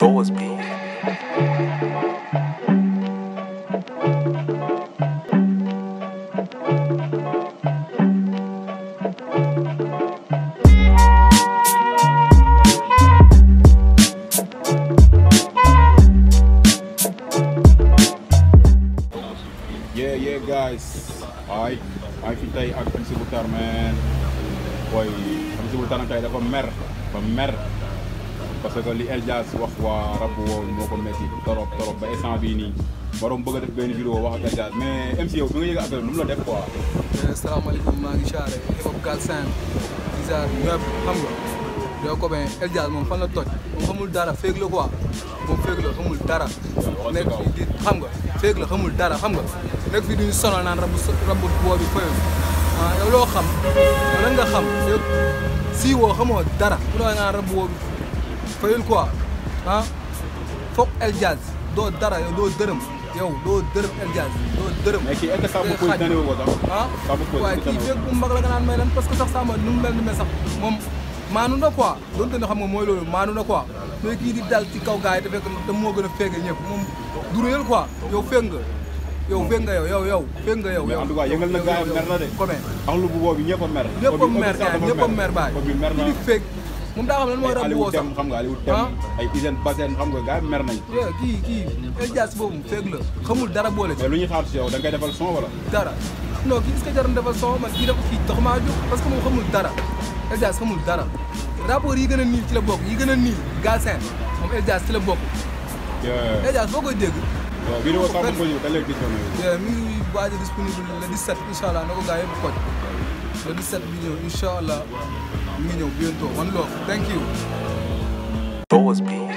Boas Beat. Yeah guys. Alright, maa ngi fi tey ak MC Boucar man. Boy, MC Boucar nag tey dafa mer parce que li El Jazz wax waa rab woowu moo ko metti torop ba instant bii nii waroon bëgg a def benn vidéo wax ak El Jazz mais MC yow bi nga yëg affaire nu mu la def quoi. Asalaamaaleykum, maa ngi xaare hip hop Galsen di jaar ñëpp xam nga yow ko ben El Jazz moom fan la toj moom xamul dara féeg la quoi moom féeg la xamul dara nekk fi di xam nga féeg la xamul dara xam nga nekk fi duñu sonal naan rabu boo bi fayul yow loo xam lan nga xam yow si woo xamoo dara bu la naan rabu boo bi fayul quoi foog El Jazz doo dara yow doo dërëm El Jazz doo dërëm. mais kii est-ce que Samba Peuzzi tane wu ko sax. Samba Peuzzi waaye kii féeg bu mag la nga naan may lan parce que sax Samba nu mu mel ni sax moom maanu na quoi donte ne xam nga mooy loolu maanu na quoi mais kii di dal ci kaw gars yi te fekk te moo gën a féege ñëpp moom du réel quoi yow féeg nga yow féeg nga yow féeg nga yow. mais en tout cas yëngal na gars yi mer na de. comment axlu bu boobu ñëpp a mer. ñëpp a mer baay kii di féeg moom daa xam lan mooy rab woo sax xam nga Aliou Dem ay Isène Bassène xam nga gars yi mer nañ. kii El Jazz boobu féeg la xamul dara boole ci. mais lu ñuy xaar ci yow da nga koy defal son wala. dara non kii est-ce que jar na defal son man kii taxumaa jóg parce que moom xamul dara El Jazz xamul dara rapport yi gën a niil ci la bokk yi gën a niil Galsen moom El Jazz ci la bokk. El Jazz boo koy dégg. waaw vidéo Samba Peuzzi da lay disponible. mi ngi waaj a disponible le 17 incha allah na ko gars yëpp koj le 17 bi ñëw incha allah mi ngi ñëw bientôt one love thank you. Boas Beat.